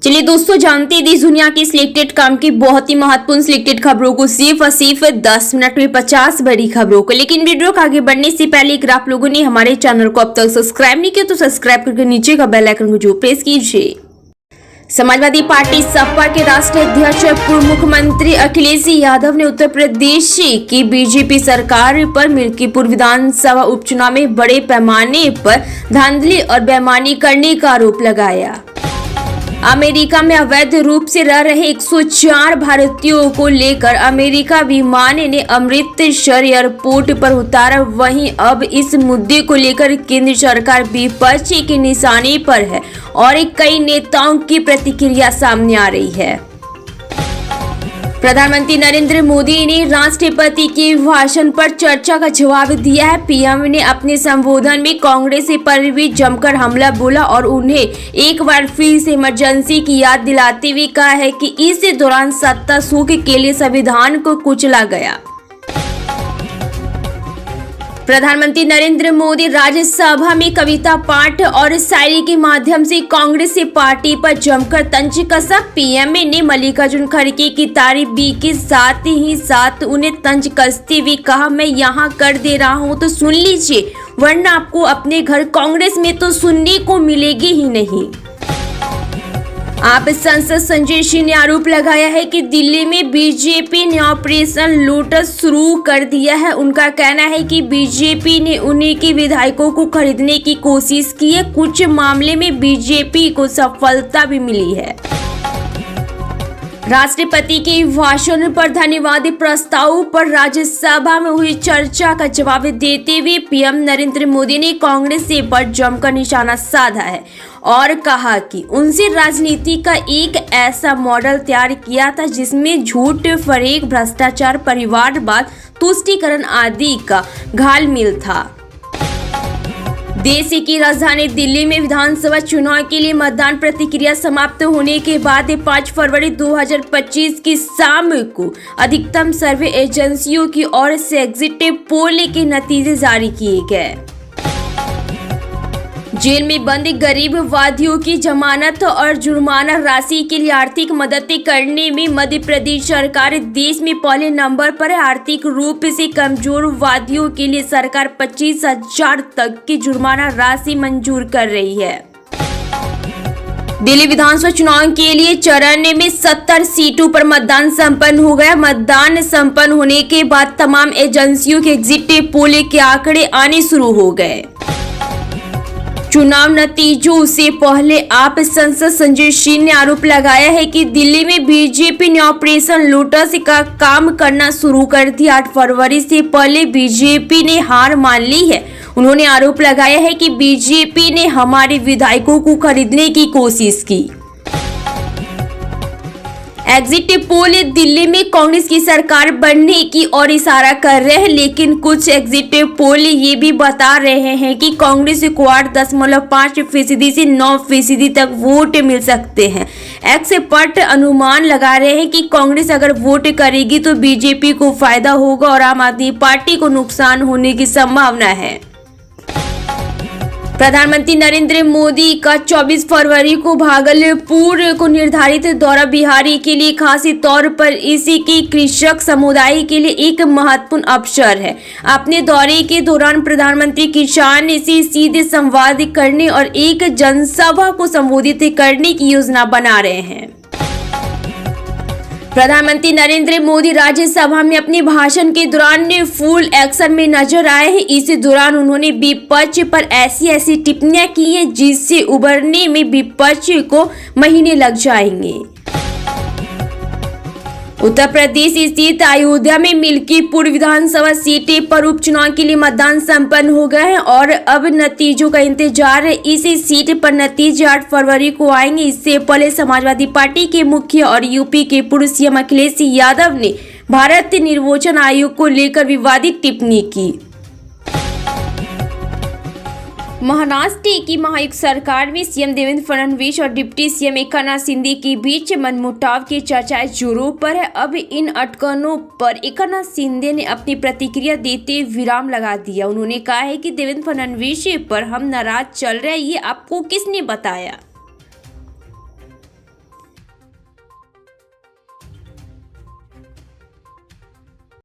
चलिए दोस्तों, जानते हैं देश दुनिया की सिलेक्टेड काम की बहुत ही महत्वपूर्ण सिलेक्टेड खबरों को सिर्फ और सिर्फ 10 मिनट में 50 बड़ी खबरों को। लेकिन वीडियो को आगे बढ़ने से पहले अगर आप लोगों ने हमारे चैनल को अब तक सब्सक्राइब नहीं किया तो सब्सक्राइब करके नीचे का बेल आइकन को जो प्रेस कीजिए। समाजवादी पार्टी सपा के राष्ट्रीय अध्यक्ष और पूर्व मुख्यमंत्री अखिलेश यादव ने उत्तर प्रदेश की बीजेपी सरकार पर मिल्कीपुर विधानसभा उपचुनाव में बड़े पैमाने पर धांधली और बेईमानी करने का आरोप लगाया। अमेरिका में अवैध रूप से रह रहे 104 भारतीयों को लेकर अमेरिका विमान ने अमृतसर एयरपोर्ट पर उतारा। वहीं अब इस मुद्दे को लेकर केंद्र सरकार विपक्ष के निशाने पर है और कई नेताओं की प्रतिक्रिया सामने आ रही है। प्रधानमंत्री नरेंद्र मोदी ने राष्ट्रपति के भाषण पर चर्चा का जवाब दिया है। पीएम ने अपने संबोधन में कांग्रेस पर भी जमकर हमला बोला और उन्हें एक बार फिर से इमरजेंसी की याद दिलाते हुए कहा है कि इस दौरान सत्ता सुख के लिए संविधान को कुचला गया। प्रधानमंत्री नरेंद्र मोदी राज्यसभा में कविता पाठ और शायरी के माध्यम से कांग्रेस पार्टी पर जमकर तंज कसा। पीएम ने मल्लिकार्जुन खड़गे की तारीफ भी के साथ ही साथ उन्हें तंज कसते हुए कहा, मैं यहाँ कर दे रहा हूँ तो सुन लीजिए, वरना आपको अपने घर कांग्रेस में तो सुनने को मिलेगी ही नहीं। आप सांसद संजय सिंह ने आरोप लगाया है कि दिल्ली में बीजेपी ने ऑपरेशन लोटस शुरू कर दिया है। उनका कहना है कि बीजेपी ने उन्हीं के विधायकों को खरीदने की कोशिश की है। कुछ मामले में बीजेपी को सफलता भी मिली है। राष्ट्रपति के भाषण पर धन्यवाद प्रस्ताव पर राज्यसभा में हुई चर्चा का जवाब देते हुए पीएम नरेंद्र मोदी ने कांग्रेस पर जमकर निशाना साधा है और कहा कि उनसे राजनीति का एक ऐसा मॉडल तैयार किया था जिसमें झूठ, फरेब, भ्रष्टाचार, परिवारवाद, तुष्टीकरण आदि का घालमेल था। देश की राजधानी दिल्ली में विधानसभा चुनाव के लिए मतदान प्रक्रिया समाप्त होने के बाद 5 फरवरी 2025 की शाम को अधिकतम सर्वे एजेंसियों की ओर से एग्जिट पोल के नतीजे जारी किए गए। जेल में बंद गरीब वादियों की जमानत और जुर्माना राशि के लिए आर्थिक मदद करने में मध्य प्रदेश सरकार देश में पहले नंबर पर है। आर्थिक रूप से कमजोर वादियों के लिए सरकार 25,000 तक की जुर्माना राशि मंजूर कर रही है। दिल्ली विधानसभा चुनाव के लिए चरण में 70 सीटों पर मतदान संपन्न हो गया। मतदान संपन्न होने के बाद तमाम एजेंसियों के एग्जिट पोल के आंकड़े आने शुरू हो गए। चुनाव नतीजों से पहले आप सांसद संजय सिंह ने आरोप लगाया है कि दिल्ली में बीजेपी ने ऑपरेशन लोटस का काम करना शुरू कर दिया। 8 फरवरी से पहले बीजेपी ने हार मान ली है। उन्होंने आरोप लगाया है कि बीजेपी ने हमारे विधायकों को खरीदने की कोशिश की। एग्जिट पोल दिल्ली में कांग्रेस की सरकार बनने की ओर इशारा कर रहे हैं, लेकिन कुछ एग्जिट पोल ये भी बता रहे हैं कि कांग्रेस को 8.5% से 9% तक वोट मिल सकते हैं। एक्सपर्ट अनुमान लगा रहे हैं कि कांग्रेस अगर वोट करेगी तो बीजेपी को फायदा होगा और आम आदमी पार्टी को नुकसान होने की संभावना है। प्रधानमंत्री नरेंद्र मोदी का 24 फरवरी को भागलपुर को निर्धारित दौरा बिहारी के लिए खासी तौर पर इसी की कृषक समुदाय के लिए एक महत्वपूर्ण अवसर है। अपने दौरे के दौरान प्रधानमंत्री किसान से सीधे संवाद करने और एक जनसभा को संबोधित करने की योजना बना रहे हैं। प्रधानमंत्री नरेंद्र मोदी राज्यसभा में अपने भाषण के दौरान फुल एक्शन में नजर आए हैं। इस दौरान उन्होंने विपक्ष पर ऐसी टिप्पणियां की हैं जिससे उबरने में विपक्ष को महीने लग जाएंगे। उत्तर प्रदेश स्थित अयोध्या में मिल्कीपुर विधानसभा सीट पर उपचुनाव के लिए मतदान संपन्न हो गए हैं और अब नतीजों का इंतजार है। इस सीट पर नतीजे 8 फरवरी को आएंगे। इससे पहले समाजवादी पार्टी के मुखिया और यूपी के पूर्व सीएम अखिलेश यादव ने भारत निर्वाचन आयोग को लेकर विवादित टिप्पणी की। महाराष्ट्र की महायुति सरकार में सीएम देवेंद्र फडणवीस और डिप्टी सीएम एकनाथ शिंदे के बीच मनमुटाव की चर्चाएं जोरों पर है। अब इन अटकलों पर एकनाथ शिंदे ने अपनी प्रतिक्रिया देते विराम लगा दिया। उन्होंने कहा है कि देवेंद्र फडणवीस पर हम नाराज चल रहे हैं, ये आपको किसने बताया।